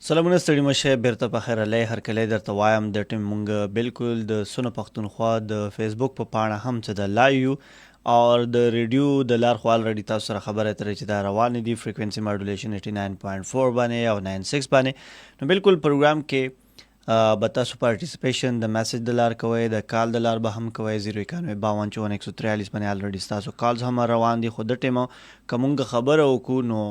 سلامونه ستړي مشه بیرته په خیر علی هرکلی درته وایم د ټیم مونږ بالکل د سونه پښتونخوا د فیسبوک په پاڼه هم څه د لایو او د ریډیو د لار خو الریډي تاسو سره خبره ترې چې دا روانې دي فریکوینسي ماډولیشن 89.4 باندې او 96 باندې نو بالکل پروګرام کې به تاسو پارټیسپیشن د میسج د لار کوئ د کال د لار به هم کوئ 091525143 باندې الریډي تاسو کالز هم روان دي خو د ټیمو کومه خبره وکړو نو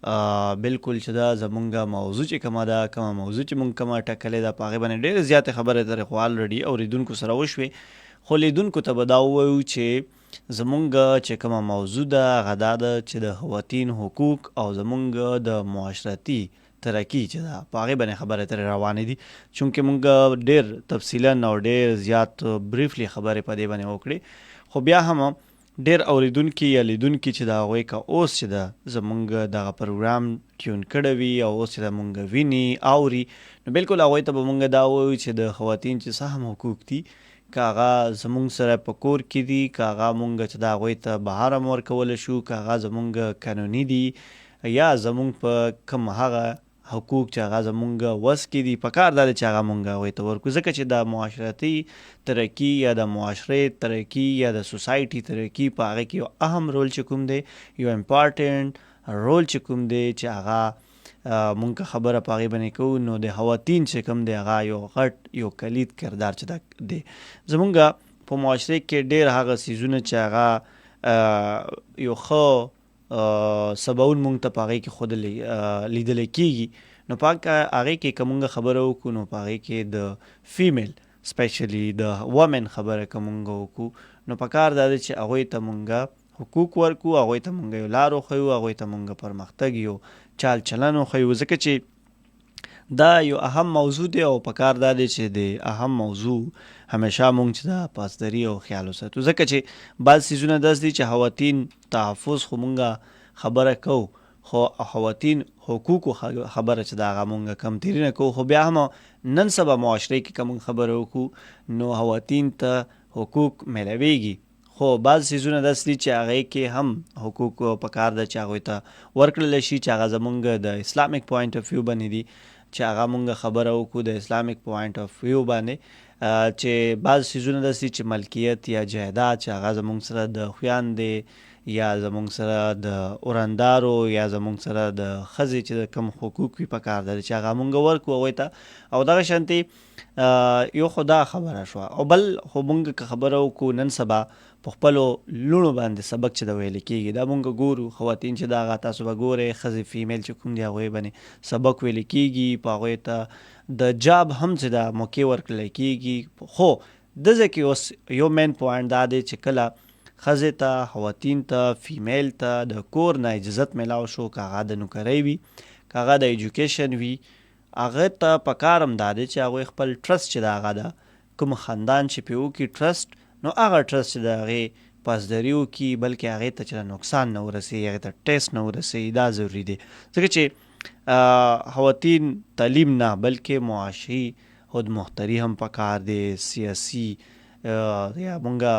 بالکل چې دا زمونږ موضوع چې کومه ده کومه موضوع چې مونږ کومه ټاکلې ده په هغې باندې ډېرې زیاتې خبرې ترې خو الریډي اورېدونکو سره وشوې خو لیدونکو ته به دا ووایو چې زمونږ چې کومه موضوع ده هغه دا ده چې د خواتین حقوق او زمونږ د معاشرتي ترقي چې ده په هغې باندې خبرې ترې روانې دي چونکې مونږ ډېر تفصیلا او ډېر زیات بریفلی خبرې په دې باندې وکړې خو بیا هم ډیر اوریدونکي یا لیدونکي چې د هغوی که اوس چې د زمونږ دغه پروګرام ټیون کړی وي او اوس چې د مونږ ویني اوري نو بالکل هغوی ته به مونږ دا ووایو چې د خواتین چې څه هم حقوق دي که هغه زمونږ سره په کور کې دي که هغه مونږ چې د هغوی ته بهر هم ورکولی شو که هغه زمونږ قانوني دي یا زمونږ په کوم هغه حقوق چې هغه زمونږ وس کې دي په کار دا دی چې هغه مونږ هغوی ته ورکړو ځکه چې د معاشرتي ترقي یا د معاشرې ترقي یا د سوسایټي ترقي په هغې کې یو اهم رول چې کوم دی یو امپارټنټ رول چې کوم دی چې هغه مونږ خبره په هغې باندې کوو نو د خواتین چې کوم دی هغه یو غټ یو کلید کردار چې دی زمونږ په معاشرې کې ډېر هغه څیزونه چې هغه یو ښه سباون مونږ ته په هغې کې خود لیدلی کېږي نو په هغې کې که مونږ خبره وکړو نو په هغې کې د فیمیل سپیشلی د ومن خبره که مونږ وکړو نو په کار دا دی چې هغوی ته مونږ حقوق ورکړو هغوی ته مونږ یو لار وښیو هغوی ته مونږ پرمختګ یو چال چلن وښیو ځکه چې دا یو اهم موضوع دی او په کار دا دی چې د اهم موضوع همیشه مونږ چې دا پاسداري او خیال وساتو ځکه چې بعض څیزونه داسې دي چې خواتین تحفظ خو مونږ خبره کوو خو خواتین حقوقو خبره چې د هغه مونږ کم تیري نه کوو خو بیا هم نن سبا معاشرې کې که مونږ خبره وکړو نو خواتین ته حقوق میلاویږي خو بعض څیزونه داسې دي چې هغې کې هم حقوق په کار ده چې هغوی ته ورکړلی شي چې هغه زمونږ د اسلامک پوینټ اف ویو باندې دي چې هغه مونږ خبره وکړو د اسلامک پوینټ اف ویو باندې چې بعض څیزونه داسې دي چې ملکیت یا جایداد چې هغه زمونږ سره د خویندې یا زمونږ سره د ورندارو یا زمونږ سره د ښځې چې د کوم حقوق وي په کار ده چې هغه مونږ ورکړو هغوی ته او دغه شانتې یو خو دا خبره شوه او بل خو مونږ که خبره وکړو نن سبا په خپلو لوڼو باندې سبق چې د ویل کېږي دا مونږ ګورو خواتین چې دا هغه تاسو به ګورئ ښځې فیمیل چې کوم دي هغوی باندې سبق ویل کېږي په هغوی ته د جاب هم چې دا موقع ورکړلی کېږي خو دغه کې اوس یو مین پوینټ دا دی چې کله ښځې ته خواتین ته فیمیل ته د کور نه اجازت میلاو شو که هغه د نوکرۍ وي که هغه د ایجوکیشن وي هغه ته په کار هم دا دی چې هغوی خپل ټرسټ چې د هغه ده کوم خاندان چې پرې وکړي ټرسټ نو هغه ټرسټ چې د هغې پاسداري وکړي بلکې هغې ته چې نقصان نه ورسوي هغې ته ټیسټ نه ورسوي دا ضروري دی ځکه چې خواتین تعلیم نه بلکې معاشي خودمختاري هم په کار دی سیاسي یا مونږه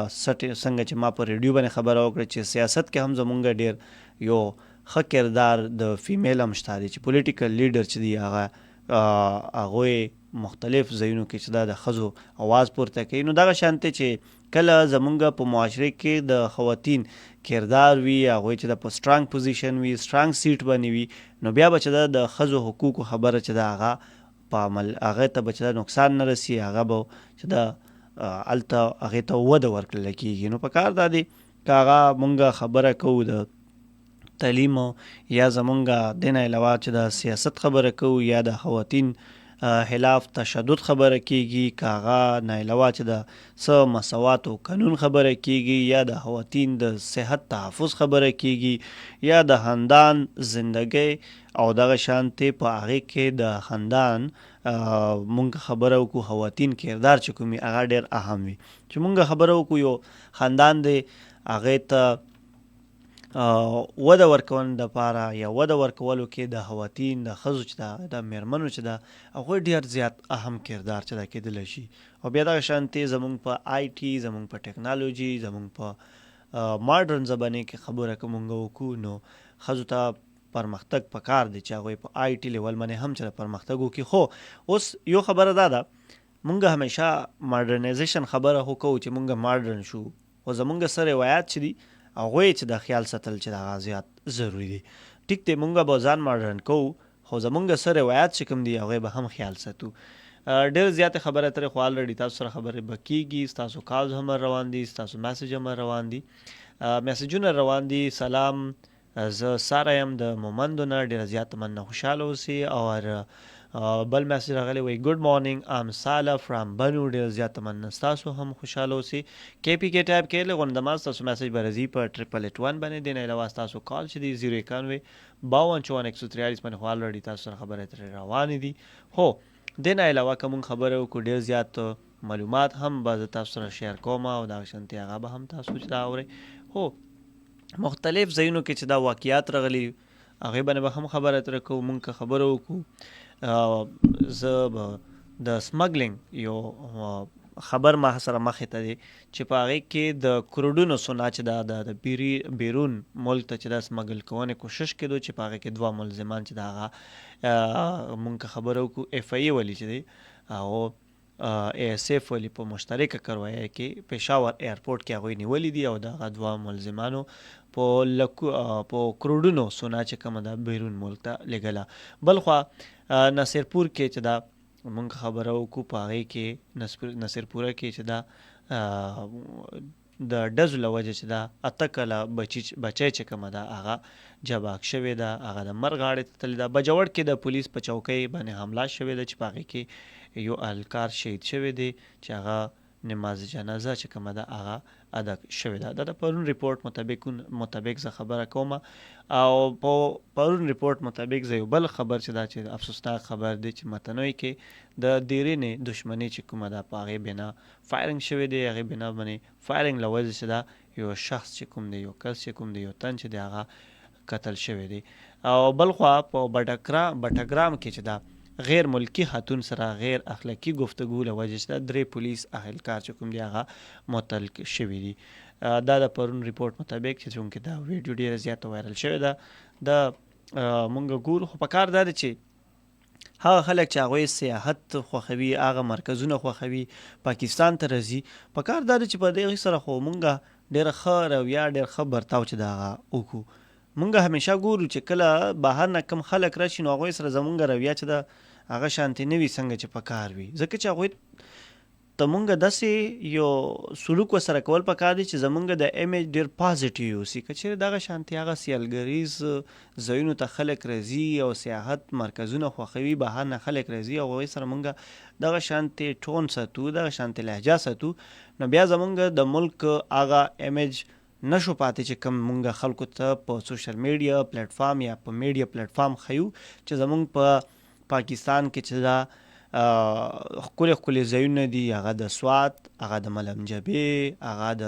څنګه چې ما په ریډیو باندې خبره وکړه چې سیاست کې هم زمونږ ډېر یو ښه کردار د فیمیل هم شته دی چې پولیټیکل لیډر چې دی هغه هغوی مختلف ځایونو کې چې دا د ښځو اواز پورته کوي نو دغه شانتې چې کله زمونږ په معاشره کې د خواتین کردار وي هغوی چې د په سټرانګ پوزیشن وي سټرانګ سیټ باندې وي نو بیا به چې د ښځو حقوقو خبره چې د هغه په عمل هغې ته به چې د نقصان نه رسي هغه به چې د هلته هغې ته وده ورکړلی کېږي نو په کار دا دی که هغه مونږ خبره کوو د تعلیم یا زمونږ د نه علاوه چې د سیاست خبره کوو یا د خواتین خلاف تشدد خبره کېږي که هغه نه علاوه چې د څه مساواتو قانون خبره کېږي یا د خواتین د صحت تحفظ خبره کېږي یا د خاندان زندګۍ او دغه شانتې په هغې کې د خاندان مونږ خبره وکړو خواتین کردار چې کومي هغه ډېر اهم وي چې مونږ خبره وکړو یو خاندان دی هغې ته وده ورکول دپاره یا وده ورکولو کې د خواتین د ښځو چې ده د میرمنو چې ده هغوی ډېر زیات اهم کردار چې ده کېدلی شي او بیا دغه شانتې زمونږ په آی ټي زمونږ په ټیکنالوجي زمونږ په ماډرن زمانې کې خبره که مونږ وکړو نو ښځو ته پرمختګ پکار دی چې هغوی په آی ټي لیول باندې هم چې پرمختګ وکړي. خو اوس یو خبره دا ده، مونږ همیشه ماډرنایزیشن خبره خو کوو چې مونږ ماډرن شو، خو زمونږ سره روایات چې دي هغوی چې د خیال ساتل چې د هغه زیات ضروري دي. ټیک دی مونږ به ځان ماډرن کوو، خو زمونږ سره روایات چې کوم دي هغوی به هم خیال ساتو. ډېر زیاتې خبرې اترې خو الریډي تاسو سره خبرې به کېږي، ستاسو کالز هم روان دي، ستاسو میسج هم روان دي، میسجونه روان دي. سلام، زه ساره یم د مومندو نه، ډېره زیاته مننه، خوشحاله اوسئ. او بل میسج راغلی وایي ګډ مارنینګ ام ساله فرام بنو، ډېره زیاته مننه، ستاسو هم خوشحاله اوسئ. کې پی کې ټایپ کړئ لږ غونډه ما ستاسو میسج به راځي په 881 باندې. دې نه علاوه ستاسو کال چې دی 091 52 143 باندې خو الریډي تاسو سره خبرې اترې روانې دي. هو دې نه علاوه که مونږ خبرې وکړو ډېر زیات معلومات هم به زه تاسو سره شیر کوم او دغه شانتې هغه به هم تاسو چې دا اورئ. هو مختلف ځایونو کې چې دا واقعیات راغلي هغې باندې به هم خبرې اترې کوو. مونږ که خبره وکړو زه به د سمګلینګ یو خبر ما سره مخې ته دی چې په هغې کې د کروډونو سونا چې دا د بیرون ملک ته چې دا سمګل کونې کوشش کېدو چې په هغې کې 2 ملزمان چې د هغه مونږ که خبره وکړو اف آی ولی چې دی او ای اس اف ولی په مشترکه کرویه کې پېښور ایرپورټ کې هغوی نیولي دي او د هغه 2 ملزمانو په کروډونو سونا چې کومه ده بیرون ملک ته لېږله. بلخوا نصیرپور کې چې دا مونږ خبره وکړو په هغې کې نصیرپوره کې چې دا د ډزو له وجې چې دا 8 کاله بچی چې کومه ده هغه جباک شوې ده، هغه د مرګ غاړې ته تللې ده. بجوړ کې د پولیس په چوکۍ باندې حمله شوې ده چې په هغې کې یو اهلکار شهید شوی دی چې هغه نماز جنازه چې کومه ده هغه ادا شوې ده. دا د پرون ریپورټ مطابق زه خبره کوم او په پرون ریپورټ مطابق زه یو بل خبر چې دا چې افسوسناک خبر دی چې متنوي کې د دیرینې دشمنی چې کومه ده په هغې بنا فایرنګ شوی دی، هغې بنا باندې فایرنګ له وجې چې دا یو شخص چې کوم دی، یو کس چې کوم دی، یو تن چې دی هغه قتل شوی دی. او بلخوا په بټګرام کې چې دا غیر ملکی خاتون سره غیر اخلاقی گفتگو له وجې چې 3 پولیس اهلکار چې کوم دی هغه معطل شوي دي. دا د پرون ریپورټ مطابق چې چونکې دا ویډیو ډېره زیاته وایرل شوې ده د مونږ ګورو. خو په کار دا ده چې هغه خلک چې هغوی سیاحت خوښوي، هغه مرکزونه خوښوي، پاکستان ته راځي، په کار دا ده چې په دغې سره خو مونږ ډېره ښه رویه، ډېر ښه برتاو چې د هغه وکړو. مونږ همیشه ګورو چې کله بهر نه کم خلک راشي نو هغوی سره زمونږ رویه چې ده هغه شانتې نه وي څنګه چې په کار وي، ځکه چې هغوی ته مونږ داسې یو سلوک ورسره کول پکار دی چې زمونږ د ایمیج ډېر پازیټیو اوسي. که چېرې دغه شانتې هغه سیلګریز ځایونو ته خلک راځي او سیاحت مرکزونه خوښوي، بهر نه خلک راځي او هغوی سره مونږ دغه شانتې ټون ساتو، دغه شانتې لهجه ساتو، نو بیا زمونږ د ملک هغه ایمیج نشو پاتې چې کوم مونږ خلکو ته په سوشل میډیا پلیټفارم یا په میډیا پلیټفارم ښیو چې زمونږ په پاکستان کې چې دا ښکلي ځایونه دي، هغه د سوات، هغه د ملمجبې، هغه د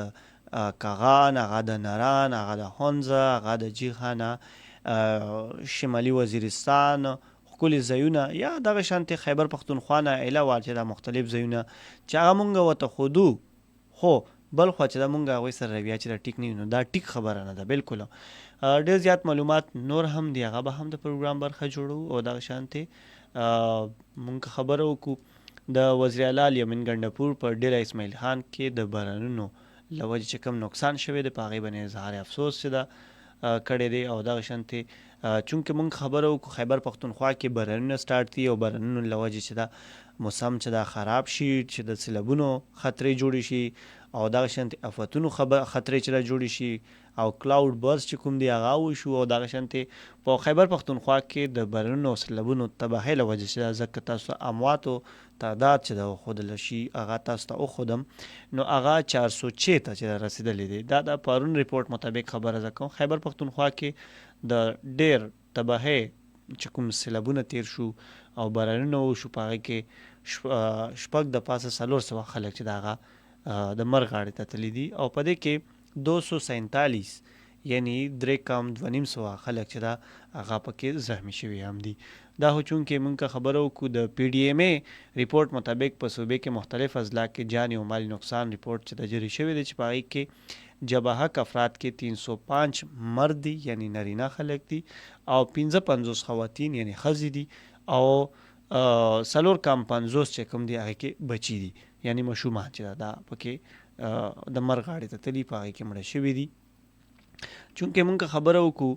کاغان، هغه د نران، هغه د هونزه، هغه د جیخانه، شمالي وزیرستان، ښکلي ځایونه یا دغه شانتې خیبر پښتونخوا نه علاوه چې دا مختلف ځایونه چې هغه مونږ ورته ښودو، خو بل خوا چې دا مونږ هغوی سره رویه چې دا ټیک نه وي نو دا ټیک خبره نه ده بالکل. ډېر زیات معلومات نور هم دي، هغه به هم د پروګرام برخه جوړو او دغه شانتې مونږ خبره وکړو د وزیر اعلی الیمین ګنډپور په ډیره اسماعیل خان کې د بارانونو له وجې چې کوم نقصان شوی دی په هغې باندې اظهار افسوس چې ده کړی دی او دغه شانتې چونکې مونږ خبره وکړو خیبر پښتونخوا کې بارانونه سټارټ دي او بارانونو له وجې چې ده موسم چې دا خراب شي، چې د سیلابونو خطرې جوړې شي او دغه شانتې افتونو خطرې چې دا جوړې شي او کلاود برس چې کوم دی هغه وشو او دغه شانتې په خیبر پښتونخوا کې د بارانونو او سیلابونو تباهۍ له وجې چې ځکه تاسو امواتو تعداد چې دا وښودله شي هغه تاسو ته وښودم نو هغه 406 ته چې رسېدلی دی. دا د پرون ریپورټ مطابق خبره زه کوم. خیبر پښتونخوا کې د ډېر تباهۍ چې کوم سیلابونه تیر شو او بارانونه وشو په هغې کې شپږ د پاسه 400 خلک چې د هغه د مرګ غاړې ته تللي دي او په دې کې 247 یعنی 3.2 خلک چې دا هغه پکې زخمي شوي هم دي. دا خو چونکې موږ خبرو کو د پی ډی ایم ای ریپورت مطابق په صوبې کې مختلف اضلاع کې جانی او مالی نقصان ریپورت چې د جری شوی دی چې په هغې کې جبهک افراد کې 305 مرد دي یعنی نارینه خلک دي او 55 خواتین یعنی ښځې دي او 4 کم 50 چې کوم دي هغې کې بچي دي یعنی ماشومان چې دا پکې د مرګ غاړې ته تلي په هغې کې مړه شوي دي. چونکې موږ خبره وکړو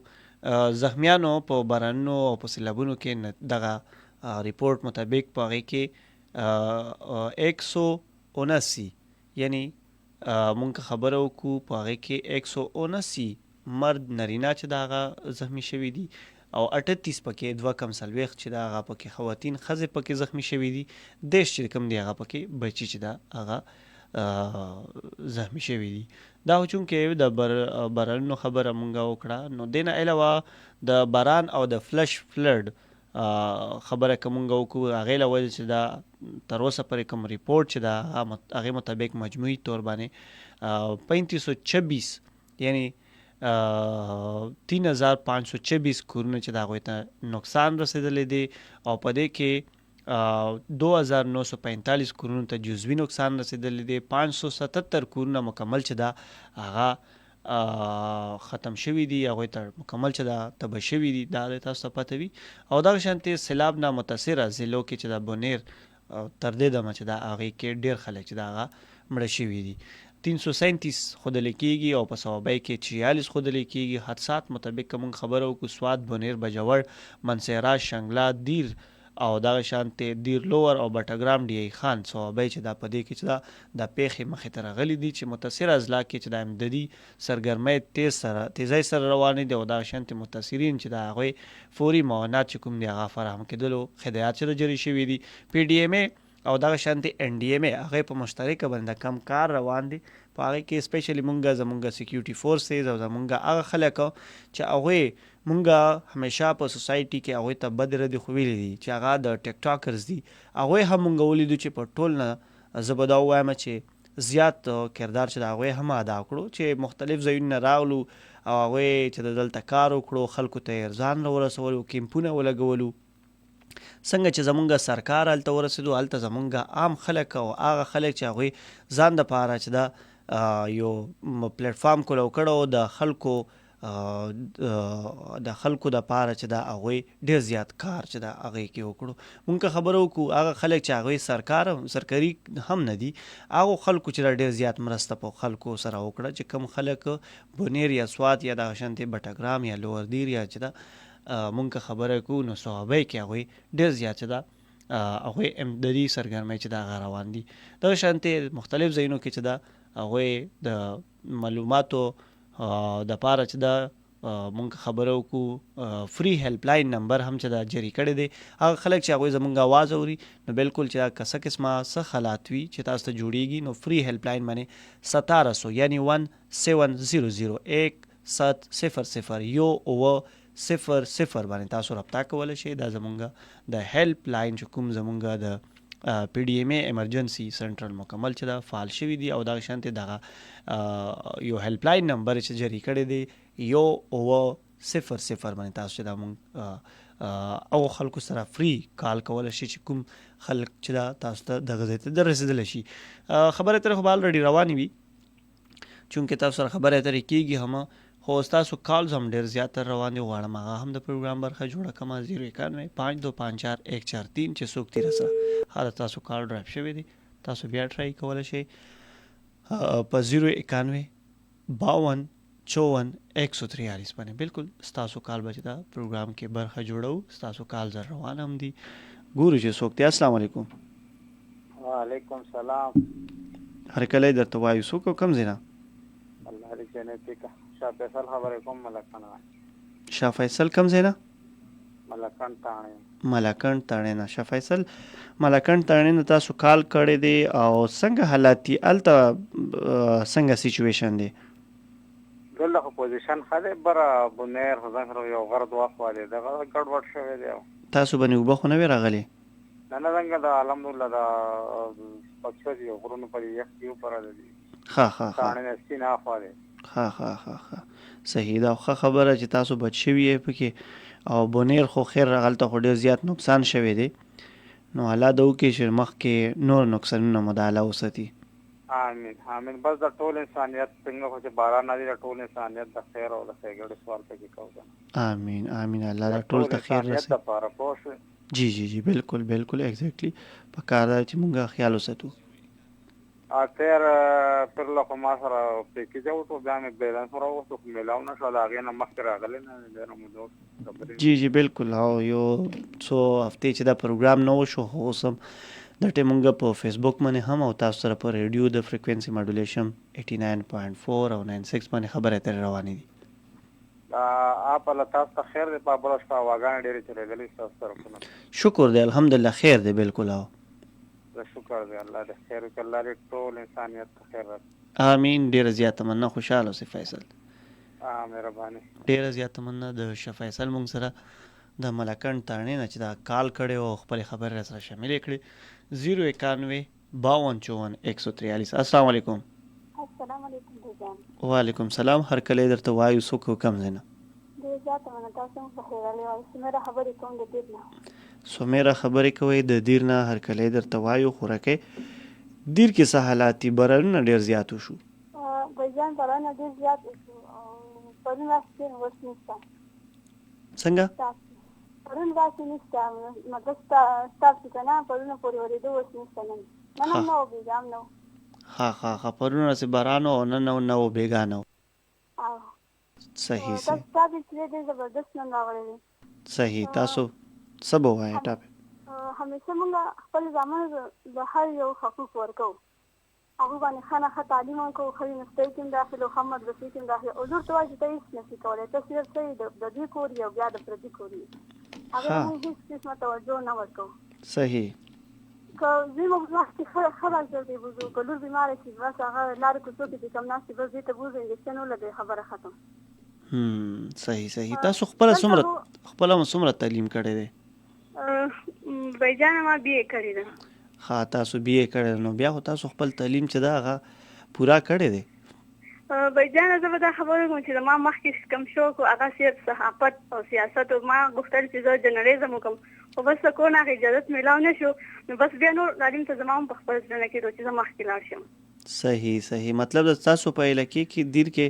زخمیانو په بارانونو او په سیلابونو کې دغه ریپورت مطابق په هغې کې 179 یعنی موږ خبره وکړو په هغې کې 179 مرد نارینه چې د هغه زخمی شوي دي او 38 پکې 2 کم 40 چې د هغه پکې خواتین ښځې پکې زخمی شوي دي 10 چې کوم دی هغه پکې بچي چې د هغه زخمی شوي دي. دا چونکې د بارانونو خبره مونږ وکړه نو دینه علاوه د باران او د فلش فلډ خبره که مونږ وکړو هغې له وجې چې دا تر اوسه پورې کوم ریپورټ چې دا هغې مطابق مجموعي طور باندې 3526 یعنی 3526 کورونه چې د هغوی ته نقصان رسېدلی دی او په دې کې 2945 کورونو ته جزوي نقصان رسېدلی دی 577 کورونه مکمل چې دا هغه ختم شوي دي هغوی ته مکمل چې دا تباه شوي دي دا تاسو ته پته وي او دغه شانتې سیلاب نه متاثره ضلعو کې چې دا بونیر تر دې دمه چې دا هغې کې ډېر خلک چې دا هغه مړه شوي دي 337 ښودلی کېږي او په صوابۍ کې 46 ښودلی کېږي. حادثات مطابق که مونږ خبره وکړو سوات بونیر بجوړ منصیرا شنګلا دیر او دغه شانتې دیر لور او بټګرام ډی ای خان صوابۍ چې دا په دې کې چې دا د پیښې مخې ته راغلي دي چې متاثره اضلاع کې چې د امدادي سرګرمۍ تیزۍ سره روانې دي او دغه شانتې متاثرین چې د هغوی فوري معاونات چې کوم دي هغه فراهم کېدلو هدایات چې جری شوي دي. پی ډي ایم ای او دغه شانتې ان ډي ایم ای هغې په مشترکه باندې کم کار روان دي په هغې کې سپیشلی مونږ زمونږ سیکیورټي فورسز او زمونږ هغه خلک چې هغوی مونږ همیشه په سوسایټي کې هغوی ته بد ردې خو ویلي دي چې هغه د ټیک ټاکرز دي هغوی هم مونږ ولیدو چې په ټول نه زه به دا ووایم چې زیات کردار چې د هغوی هم ادا کړو چې مختلف ځایونو نه راغلو او هغوی چې د دلته کار وکړو خلکو ته یې ځان راورسولو کیمپونه ولګولو څنګه چې زمونږ سرکار هلته ورسېدو هلته زمونږ عام خلک او هغه خلک چې هغوی ځان دپاره چې دا یو پلیټفارم کولو کړو د خلکو دپاره چې دا هغوی ډېر زیات کار چې دا هغې کې وکړو. مونږ که خبره وکړو هغه خلک چې هغوی سرکاري هم نه دي هغو خلکو چې دا ډېر زیات مرسته په خلکو سره وکړه چې کوم خلک بونیر یا سوات یا دغه شانتې بټګرام یا لوردیر یا چې دا مونږ که خبره کوو نو صوابۍ کې هغوی ډېر زیات چې دا هغوی امدادي سرګرمۍ چې دا هغه روان دي. دغه شانتې مختلف ځایونو کې چې دا هغوی د معلوماتو دپاره چې دا مونږ خبره وکړو فری هیلپ لاین نمبر هم چې دا جری کړی دی هغه خلک چې هغوی زمونږ آواز اوري نو بالکل چې دا که څه قسمه څه حالات وي چې تاسو ته جوړیږي نو فری هیلپ لاین باندې 1700 یعنی 1700 1700 یو اوه 00 باندې تاسو رابطه کولی شئ. دا زمونږ د هیلپ لاین چې کوم زمونږ د پی ډي ایم ای ایمرجنسي سنټرل مکمل چې دا فعال شوي دي او دغه شانتې دغه یو هیلپ لاین نمبر چې جری کړی دی یو اوه 00 باندې تاسو چې دا مونږ او خلکو سره فری کال کولی شي چې کوم خلک چې دا تاسو ته دغه ځای ته رسېدلی شي. خبرې اترې خو به الریډي روانې وي چونکې تاسو سره خبرې اترې کېږي هم خو ستاسو کالز هم ډېر زیاتر روان دي غواړم هغه هم د پروګرام برخه جوړه کړمه 09152544143 چې څوک تېره سره هله تاسو کال ډراپ شوی دی تاسو بیا ټرای کولی شئ په 09152544143 باندې بالکل ستاسو کال به چې دا پروګرام کې برخه جوړو ستاسو کال زر روان هم دي ګورو چې څوک دی. السلام علیکم. وعلیکم سلام. هرکلی درته وایو څوک او کوم ځای نه؟ الله دې جنتي کا شاه فیصل خبرې کوم ملکن. شاه فیصل کوم ځای نه؟ ملکن تاڼې. ملکن تاڼې نه. شاه فیصل ملکن تاڼې نه تاسو کال کړی دی او څنګه حالات دي هلته څنګه سیچویشن دی؟ دلته خو پوزیشن ښه دی بره بونیر خو ځان سره یو غرد واخوا دی دغه ګډوډ شوی دی. تاسو باندې اوبه خو نه وې راغلې؟ نه څنګه د الحمدلله د پکښه دي غرونو پرې یخ دي وپره دي. ښه ښه ښه تاڼې نه سپینه اخوا دی. ښه ښه ښه ښه صحیح ده. ښه خبره چې تاسو بچ شوي یې پکې او بونیر خو خیر هلته خو ډېر زیات نقصان شوی دی نو الله دې وکړي چې مخکې نور نقصانونه مو د الله وساتي. امين امين. بس د ټول انسانیت څنګه خو چې باران نه دی د ټول انسانیت د خیر او د ښېګړې سوال پکې کوو. امين امين. الله دا ټول ته خیر رسي. د پاره پوه. جی جی جی بالکل بالکل ایگزیکټلی په کار دی چې مونږه خیال وساتو. اخر پر له ما سره پکې ځو ته بیا مې بیلانس راوستو خو ملاو نه شو دا غي نه مخکې راغلی نه نه مو دوه. جی جی بالکل. او یو څو هفته چې دا پروګرام نو شو خو سم د ټیمونګه په فیسبوک باندې هم او تاسو سره په ریډیو د فریکوئنسي ماډولیشن 89.4 او 96 باندې خبره تر روانې دي. اپ الله تاسو ته خیر دی په برښت واغان ډېر چلېدلې تاسو سره. شکر دی الحمدلله خیر دی بالکل. او شکر دی الله دې خیر وکړي الله دې ټول انسانیت ته خیر ورکړي. امين. ډېر زیات تمنا خوشاله اوسې فیصل. مهرباني. ډېر زیات تمنا د فیصل مونږ سره د ملکند تانې نه چې دا کال کړی او خپل خبر سره شامل کړي 091 52 143. السلام علیکم. السلام علیکم جان. وعلیکم السلام. هر کله درته وایو څوک حکم زنه. ډېر زیات مننه تاسو په خیر علي سمیره خبرې کوم د دې نه. سمیره خبرې کوي د دیر نه هر کله درته وایو خورکه دیر کې څه حالاتي برونه ډېر زیات شو. بجان برونه ډېر زیات شو او پرون واسطه وسنسته. څنګه؟ پرون واسطه نسته مګر تاسو کنه پرون پورې ورېدو وسنسته نن نو بیګام نو. ها پرونه سي بارانو نن نو بیګانو. صحیح تاسو چې دې زبردست نه راغلي. صحیح. تاسو سبا وایي ټاپ همیشه موږ خپل ځامن د هر یو حقوق ورکو هغه باندې خانه تعلیم کو خو نشته چې داخله محمد رسول کې داخله او ضرورت واجب ته هیڅ نشي کولای ته صرف د دې کور یو بیا د پردي کور هغه موږ هیڅ قسمه توجه نه ورکو. صحیح. که زموږ وخت خبر درته بوزو کله بیمار شي بس هغه لار کو څه چې کوم ناس بس دې ته بوزو انجکشن ولګي خبره ختم. صحیح. تاسو خپل څومره تعلیم کړی دی؟ بایجان ما بی ای کړی ده. ها تاسو بی ای کړی نو بیا خو تاسو خپل تعلیم چې دا هغه پورا کړی دی. بایجان زه به دا خبره کوم چې ما مخکې کم شوق او هغه سیاست صحافت او سیاست او ما غوښتل چې زه جرنالیزم وکم خو بس کو نه اجازه ملاو نه شو نو بس بیا نور تعلیم ته زما په خپل ځنه کې چې زه مخکې لاړ شم. صحیح. مطلب تاسو په علاقې کې دیر کې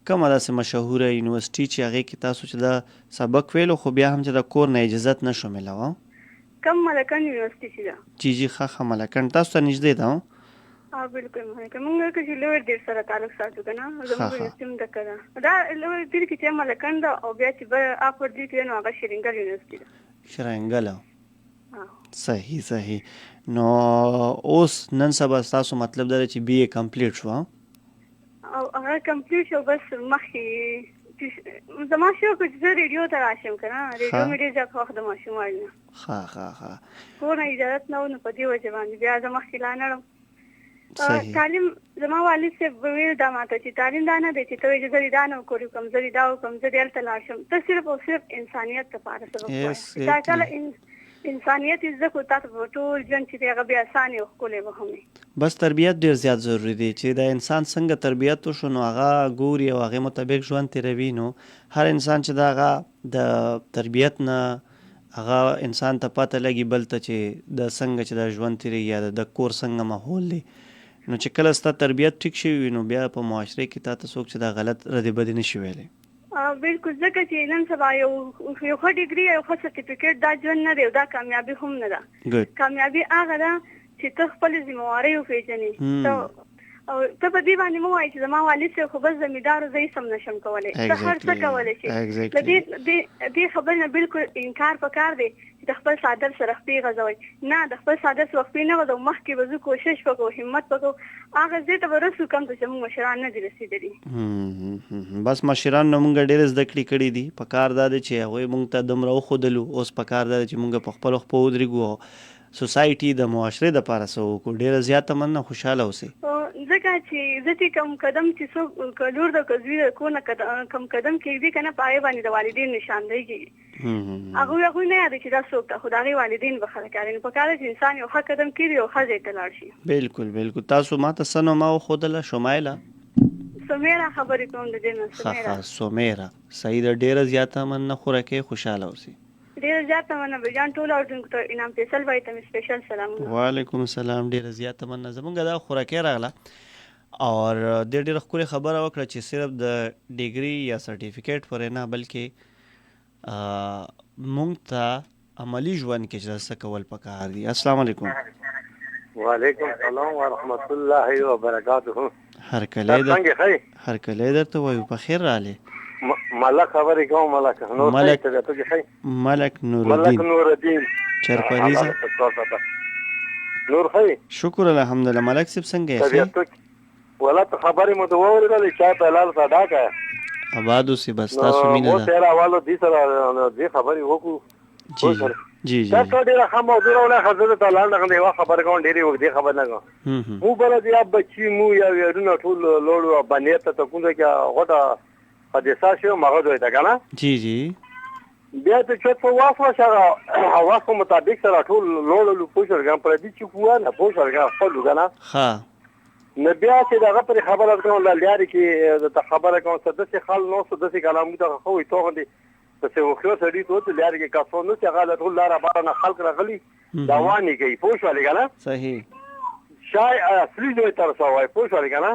کومه داسې مشهوره یونیورسيټي چې هغه کې تاسو چې دا سبق ویلو خو بیا هم چې د کور نه اجازه نشو ملاو؟ کم ملکان یونیورسيټي ده. جی ښه ملکان تاسو ته نږدې ده؟ بالکل موږ کې لوړ ډیر سره تعلق ساتو کنه زموږ یونیورسيټي ده کنه دا لوړ ډیر کې چې ملکان ده او بیا چې به اپر دي کې نو هغه شرینګل یونیورسيټي ده. شرینګل. صحیح. نو اوس نن سبا تاسو مطلب دا چې بی ای کمپلیټ شو او هغه کمپلیټ شو بس مخکې زما شو چې زه ریډیو ته راشم کنه ریډیو مې ډېر زیات وخت د ماشوم وایي ها کور نه اجازه نه نو په دې وجه باندې بیا زه مخکې لا نړم. تعلیم زما والد صاحب ویل دا ماته چې تعلیم دا نه دی چې ته اجازه دا نه وکړو کوم زه دا وکم زه دلته لاړ شم ته صرف او صرف انسانیت لپاره سبق وایي دا کله انسانیت زده کو تاسو په ټول ژوند چې هغه بیا اسانه او ښکلی به همي. بس تربیت ډیر زیات ضروری دی چې د انسان څنګه تربیت وشو نو هغه ګوري او هغه مطابق ژوند تیروي. نو هر انسان چې دا هغه د تربیت نه هغه انسان ته پته لګي بل ته چې د څنګه چې د ژوند تیری یا د کور څنګه ماحول دی نو چې کله ستا تربیت ټیک شي نو بیا په معاشره کې تا ته څوک چې دا غلط ردی بدی نشي ویلی. بالکل ځکه چې نن سبا یو ښه ډیګري او ښه سرټیفیکیټ دا ژوند نه دی دا کامیابي هم نه ده. کامیابي هغه ده چې ته خپل ذمہواری وپېژنې او ته په دې باندې مو وایي چې زما والد صاحب خو بس زمیندار زه یې سم نشم کولی ته هر څه کولی شي. دې خبرې نه بالکل انکار پکار دی چې د خپل څادر سره خپې غځوئ نه د خپل څادر سره خپې نه غځو مخکې به زه کوشش وکړو همت وکړو هغه ځای ته به رسو کوم ته چې موږ مشران نه دي رسېدلي. بس مشران نو موږ ډېرې زده کړې کړي دي پکار دا دی چې هغوی موږ ته دومره وښودلو اوس پکار دا دی چې موږ په خپلو خپو ودرېږو سوسایټي د معاشرې دپاره څه وکړو. ډېره زیاته مننه خوشحاله اوسئ. ځکه چې زه چې کوم قدم چې څوک که لور ده که زوی ده کونه کوم قدم کېږدي که نه په هغې باندې د والدین نشاندهي کېږي هغوی نه یادوي چې دا څوک ده خو د هغې والدین به خلک یادوي. نو پکار ده چې انسان یو ښه قدم کېږدي او ښه ځای ته لاړ شي. بالکل تاسو ما ته څه نومه وښودله شمایله؟ سمیرا خبرې کوم د دې نه ها سمیرا صحیح ده ډیره زیاته مننه خوراکي خوشاله اوسئ ډیره زیاته مننه بجان ټول اورونکو ته انعام فیصل بھائی ته سپیشل سلامونه وعلیکم السلام ډیره زیاته مننه زمونږ دا خوراکي راغله اور د ډیره ښکلې خبره وکړه چې صرف د ډیګري یا سرټیفیکیټ پورې نه بلکې مونږ ته عملی ژوند کې چې څه کول پکار دي السلام علیکم وعلیکم السلام ورحمت الله وبرکاته هر کله درته وایو په خیر رااله ملک خبرې کوم ملک نورالدین چرپریزه نور خی شکر الحمدلله ملک صاحب څنګه یې ولات خبرې مو ته وورېدلې چا په لال صدا کا آباد اوسې بس تاسو مینه ده تیرا والو دې سره دې خبرې وکړو جی دا ډېره ښه موضوع ولا خبره ته لاندې غندې وا خبره کوم ډېری وخت دې خبر نه کوم مو بل دې اب بچي مو یا ورونه ټول لوړو باندې ته کوم ځای کې غوډه حادثه شو مغه دوی تا کنه جی بیا ته چې په واسو شغه واسو مطابق سره ټول لوړو پوښتنه پر دې چې کوه نه پوښتنه خپل کنه ها نه بیا چې دغه پر خبره کوم لاري کې د خبره کوم څه د خل نو څه د کلام ته خو ته غندي څه وخت سړی ته لاري کې کاسو نو چې غاله ټول لار بارنه خلق راغلي دواني کوي پوښتنه کنه صحیح شای اصلي دوی تر سوای پوښتنه کنه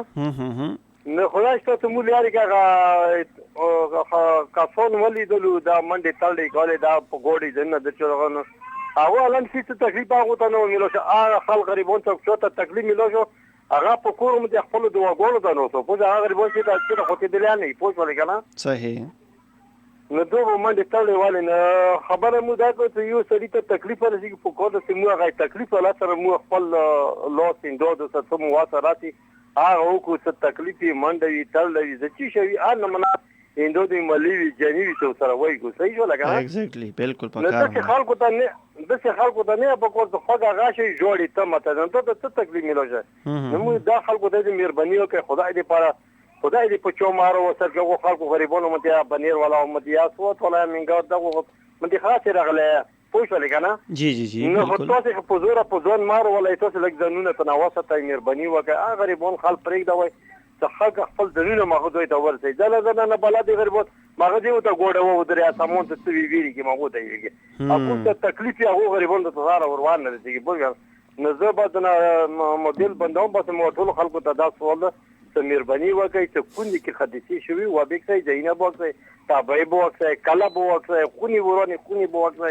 نه خدای ته مو لاري کې کاسو ولې دلو دا منډه تلې کوله دا په ګوډي جننه د چرغنه اولا چې تکلیف هغه ته نو ملو چې خلک غریبون ته څه تکلیف ملو شو هغه په کور مې خپل دوا غوړو د نو څه په هغه غریبون چې تاسو خو ته دلانه پوښ ولې کنه صحیح نو دوه منډه تلې والے نه خبره مو دا ته یو سړی ته تکلیف ورسېږي په کوډه چې مو هغه تکلیف ولا سره مو خپل لوس اندو د څه مو واسراتي هغه کو څه تکلیف منډه تلې د چی شوی ان منا اندو د ملي جنوي تو سره وای کو صحیح ولا کنه ایگزیکټلی بالکل پکار نو چې خلکو ته نه په کور ته خوګه غاشي جوړي ته مته نو ته څه تکلیف ملوشه نو موږ دا خلکو ته مهرباني وکړي خدای دې پاره خدای دې په چو مارو وسرګو خلکو غریبونو مته بنیر ولا مدیا سوت ولا منګو دغه مته خاطر راغله پوښتنه کنه جی نو تاسو په زور مارو ولا تاسو لګ ځنونه په نواسه ته مهرباني وکړه غریبون خلک پرېږ دوی څخه خپل ځنونه ماغه دوی ته ورسې دله نه بلد غریبون ماغه دی ته ګوډه و دریا سمون ته ویری کې ماغه دی اكو ته تکلیف یې هغه غریبون ته زار وروان نه دي بوګ نزه بدنا مودیل بندوم بس مو ټول خلکو ته دا سوال مهرباني وکړئ چې کونډې کې حادثې شوي و به کې جینه بوکسه تابې بوکسه کله بوکسه خونی ورونه خونی بوکسه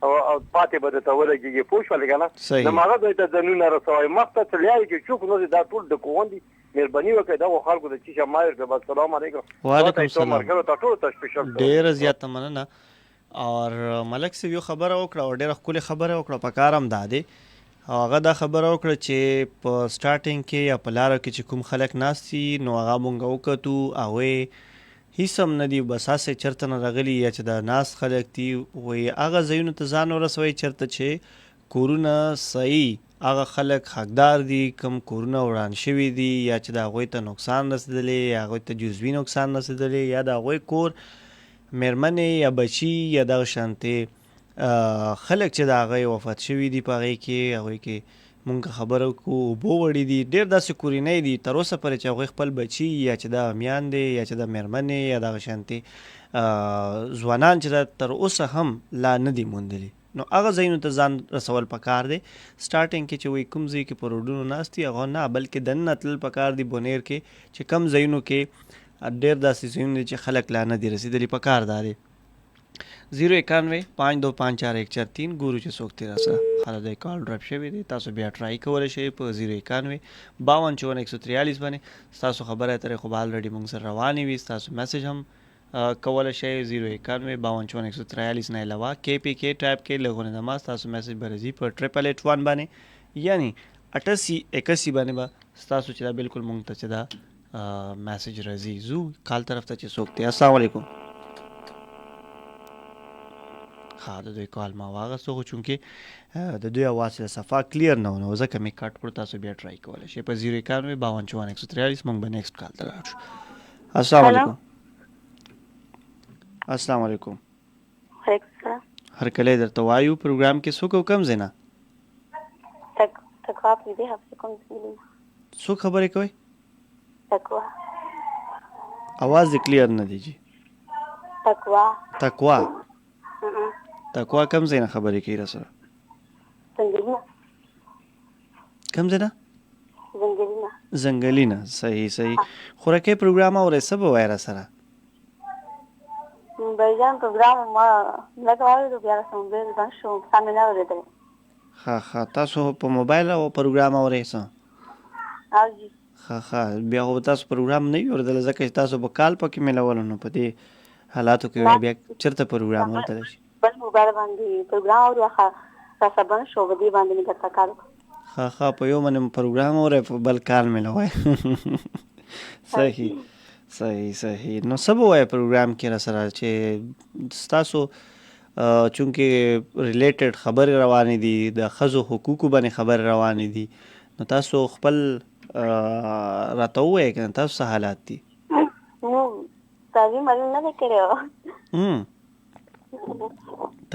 او پاتې بده ته ولګي پوښول کنه نو ماغه دوی ته ځنونه رسوي مخته تلای کې چوک نو دا ټول د کووندي مهرباني وکړئ دا خلکو د چی شمایر کې السلام علیکم وعلیکم السلام ډیر زیات مننه اور ملک سی یو خبره وکړه او ډیره خپل خبره وکړه په کارم دادې هغه دا خبره وکړه چې په سٹارټینګ کې یا په لار کې چې کوم خلک ناشتي نو هغه مونږ وکړو او هیڅ هم نه دی بس اسه چرته نه راغلی یا چې دا ناس خلک دی وي هغه زینو ته ځان ورسوي چرته چې کورونا صحیح هغه خلک حقدار دي کم کورونا وران شوی دي یا چې دا غوي ته نقصان رسیدلی یا غوي ته جزوی نقصان رسیدلی یا دا غوي کور مېرمنې یا بچي یا دا شانته خلک چې دا غي وفات شوی دي پاره کې هغه کې مونږ خبرو کو بو وړي دي ډېر داسې کورینې دي تر اوسه پرې چې هغه خپل بچي یا چې دا میان دي یا چې دا مېرمنې یا دا شانتي ځوانان چې تر اوسه هم لا نه دي موندلي نو هغه زینو ته ځان رسول پکار دي سٹارټینګ کې چې وي کوم ځای کې پروډونو ناشتي هغه نه بلکې دنه تل پکار دي بونیر کې چې کم زینو کې ډېر داسې زینو چې خلک لا نه دي رسیدلي پکار داري 09152544143 ګورو چې څوک تیر سره خاله د کال ډراپ شوی دی تاسو بیا ټرای کولای شئ په 09152544143 باندې تاسو خبره ترې خو الریډي موږ سره رواني وي تاسو میسج هم کولای شئ 09152544143 نه علاوه KPK ټایپ کې لغونه نماز تاسو میسج برزي په 8881 باندې یعنی 8881 باندې تاسو چې دا بالکل موږ ته چې دا میسج راځي زو کال طرف ته چې څوک ته السلام علیکم خاطر دوی کال ما واغسته خو چونکې د دوی اواز صفا کلیر نه و ځکه مې کټ کړو تاسو بیا ټرای کولی شئ په 09152544143 موږ به نیکسټ کال ته لاړ شو السلام علیکم السلام علیکم هر کله درته وایو پروګرام کې څوک کم زینا څوک خبرې کوي आवाज دې کلیر نه دی جی. تقوا کوم ځای نه خبرې کوي را سره؟ کوم ځای نه؟ ځنګلي نه. صحیح خوراکي پروګرام اورئ څه به وایي را سره؟ بایجان پروګرام ما لږ واورېدو بیا راسره موبایل بند شو سم مې نه اورېدلی. ښه تاسو په موبایل او پروګرام اورئ څه؟ جی. ښه بیا خو تاسو پروګرام نه وي اورېدلی ځکه چې تاسو به کال پکې میلولو نو په دې حالاتو کې بیا چېرته پروګرام اورېدلی شي؟ بل موبایل باندې پروګرام اورو راسره بند شو په دې باندې مې درته کار وکړو. ښه په یو باندې پروګرام اورئ په بل کال میلوئ. صحیح نو څه به وایې پروګرام کې را سره چې ستاسو چونکې ریلیټډ خبرې روانې دي د ښځو حقوقو باندې خبرې روانې دي نو تاسو خپل راته ووایئ که نه تاسو څه حالات دي؟ تعلیم نه دی کړی.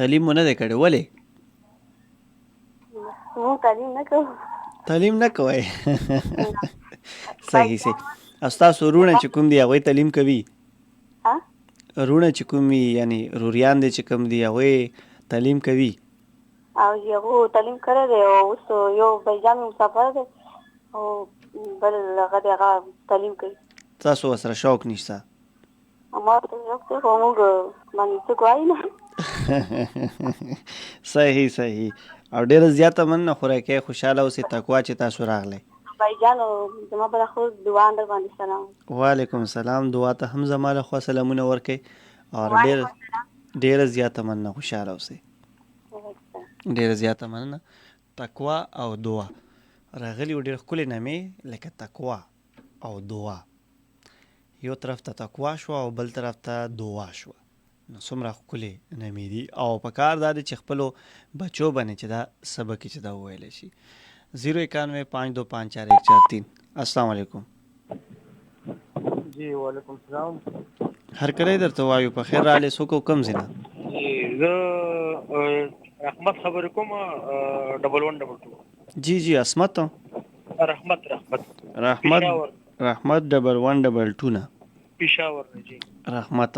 تعلیم مو نه دی کړی؟ ولې؟ مونږ تعلیم نه کوو. تعلیم نه کوئ؟ صحیح او ستاسو وروڼه چې کوم دي هغوی تعلیم کوي؟ وروڼه چې کوم وي یعنې روریان دی چې کوم دي هغوی تعلیم کوي؟ او هغو تعلیم کړی دی او اوس یو بایجان مې مسافر دی او بل هغه دی هغه تعلیم کوي. تاسو ورسره شوق نشته؟ ما ورته شوق دی خو موږ باندې څوک وایي نه. صحیح او ډېره زیاته مننه خوراکي خوشحاله اوسئ تقوا چې تاسو راغلی. بایجان زما په خو دعا در باندې سلام. وعلیکم السلام. دعا ته هم زما له خوا سلامونه ورکئ او ډېره زیاته مننه خوشحاله اوسئ. ډېره زیاته مننه. تقوا او دعا راغلي و ډېر ښکلې نامې لکه تقوا او دعا. یو طرف ته تقوا شوه او بل طرف ته دعا شوه. نو څومره ښکلې نامې دي او په کار دا دی چې خپلو بچو باندې چې دا سبق چې دا وویلی شي. 09152544143. السلام علیکم. جی وعلیکم السلام. هرکلی درته وایو په خیر راغلی. څوک او کوم ځای نه؟ زه رحمت خبرې کوم 1122. جی عصمت رحمت 1122 نه پېښور نه. جی رحمت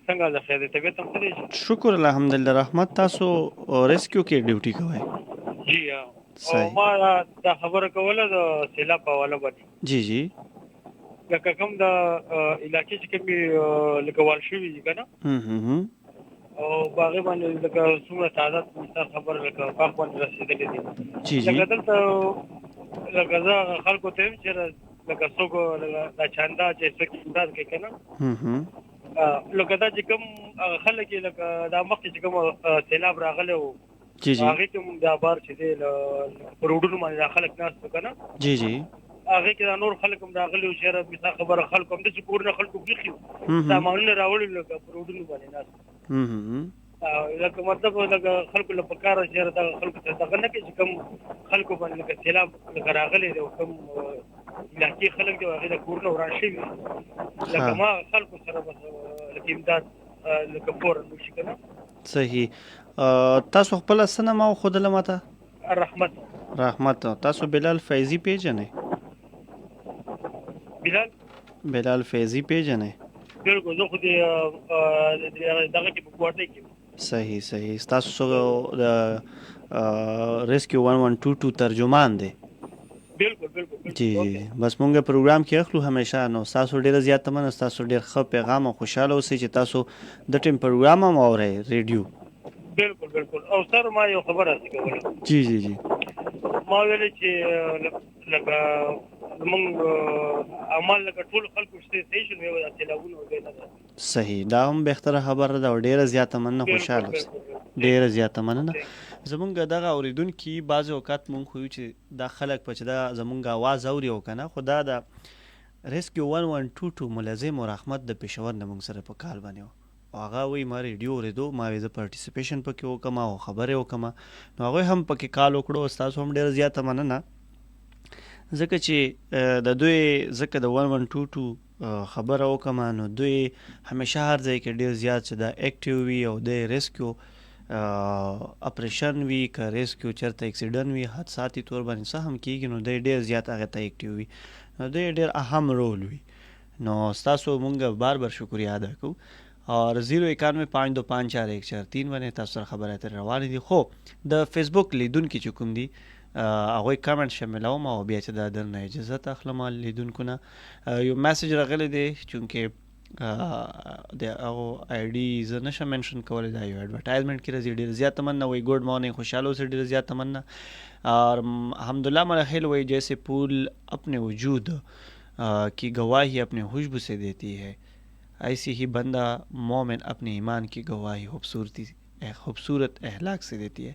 څنګه د خیر د طبیعت هم ښه دی؟ شکر الحمدلله. رحمت تاسو ریسکیو کې ډیوټي کوئ؟ جی او ما دا خبره کوله د سیلاب په حواله باندې. جی لکه کوم د علاقې چې کومې لکه وال شوي دي که نه او په هغې باندې لکه څومره تعداد مثال خبره لکه باغ باندې رسېدلې دي. لکه دلته لکه زه خلکو ته یم چې لکه څوک دا چاندا چې څوک امداد کوي که نه لکه دا چې کوم خلک یې لکه دا مخکې چې کوم سیلاب راغلی و هغې کې هم دا بار چې دی په روډونو باندې دا خلک ناست وو که نه هغې کې دا نور خلک هم راغلي وو چې مثال خبره خلکو همداسې کورونه خلکو بیخي وو سامانونه راوړي لکه په روډونو باندې ناست لکه مطلب لکه خلکو له پکار چې دغه خلکو ته دغه نه کوي چې کوم خلکو باندې لکه سیلاب لکه راغلی دی او کوم علاقې خلک دي هغې د کورونه وران شوي لکه ما خلکو سره بس لکه امداد لکه فورا وشي که نه. صحیح. تاسو خپله څه نامه وښودله ما ته؟ رحمت. تاسو بلال فیضي پیژنئ؟ بلال فیضي پیژنئ؟ بالکل زه خو دغه کې په کوارټۍ کې. صحیح. ستاسو د ریسکیو 1122 ترجمان دی؟ بالکل. جی بس مونږ پروګرام کې اخلو همیشه. نو ستاسو ډېره زیاته مننه. ستاسو ډېر ښه پیغام او خوشحاله اوسئ چې تاسو د ټیم پروګرام هم اورئ ریډیو. بالکل او سر ما یو خبره هسې کوله. جی ما ویلې چې لکه زمونږ عمل لکه ټول خلکو شته صحیح شو نو دا سیلابونه وګړي نه. صحیح. دا هم بهتره خبره ده او ډېره زیاته مننه. خوشحاله اوسئ. ډېره زیاته مننه. زمونږ دغه اورېدونکي بعضې اوقات مونږ خو یو چې دا خلک په چې دا زمونږ اواز اوري او که نه خو دا د ریسکیو 1122 ملازم او رحمت د پېښور نه مونږ سره په کال باندې و او هغه وایي ما ریډیو اورېدو ما زه پارټیسپیشن پکې وکړم او خبرې وکړم نو هغوی هم پکې کال وکړو. ستاسو هم ډېره زیاته مننه ځکه چې د دوی ځکه د 1122 خبره وکړم نو دوی همیشه هر ځای کې ډېر زیات چې دا ایکټیو وي او د ریسکیو اپریشن وي که ریسکیو چېرته اکسیډنټ وي حادثاتي طور باندې څه هم کېږي نو دی ډېر زیات هغې ته ایکټیو وي نو دی ډېر اهم رول وي. نو ستاسو مونږ بار بار شکریہ ادا کوو اور 091525414 باندې تاسو سره خبرې اترې روانې دي. خو د فیسبوک لیدونکي چې کوم دي هغوی کامنټ شاملوم او بیا چې دا درنه اجازه اخلم لیدونکو نه. یو میسج راغلی دی چونکې د هغو آی ډي زه نشم منشن کولی، دا یو ایډورټایزمنټ کې راځي. ډېر زیات تمنا وایي ګډ مارننګ، خوشحال اوسئ. ډېر زیات تمنا اور الحمدللہ مراحل وایي جیسے پھول اپنے وجود کی گواہی اپنے خوشبو سے دیتی ہے، ایسی ہی بندہ مومن اپنے ایمان کی گواہی خوبصورت اخلاق سے دیتی ہے.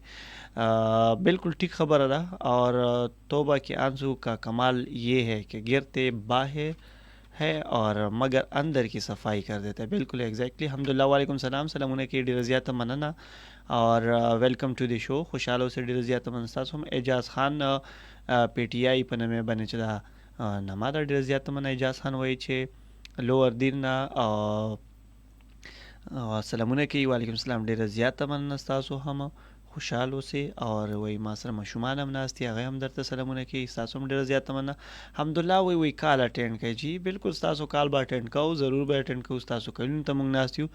بالکل ٹھیک خبر رہا. اور توبہ کے آنسو کا کمال یہ ہے کہ گرتے باہر ہے اور مگر اندر کی صفائی کر دیتا ہے. بالکل ایگزیکٹلی. الحمدللہ. وعلیکم السلام. سلامونه کې ډېر زیاته مننه اور ویلکم ټو دی شو. خوشاله اوسئ. ډېر زیاته مننه. تاسو هم اعجاز خان پی ټی آی په نامه باندې چې دا نما دا ډېر زیاته مننه. اعجاز خان وایي چې لوور دین نه سلامونه کوي. وعلیکم السلام. ډېر زیاته مننه. تاسو هم خوشحال اوسئ. اور وایي ما سره ماشومان هم ناست دي، هغه هم درته سلامونه کوي. تاسو هم ډېر زیاته مننه. الحمدلله. وایي کال اټینډ کوي. جی بالکل تاسو کال به اټینډ کوو، ضرور به اټینډ کوو. تاسو کلونو ته موږ ناست یو.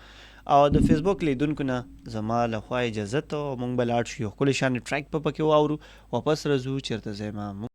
او د فیسبوک لیدونکو نه زما لخوا اجازت او موږ به لاړ شو یو ښکلی شانې ټریک په پکې واورو. واپس راځو چېرته ځای ما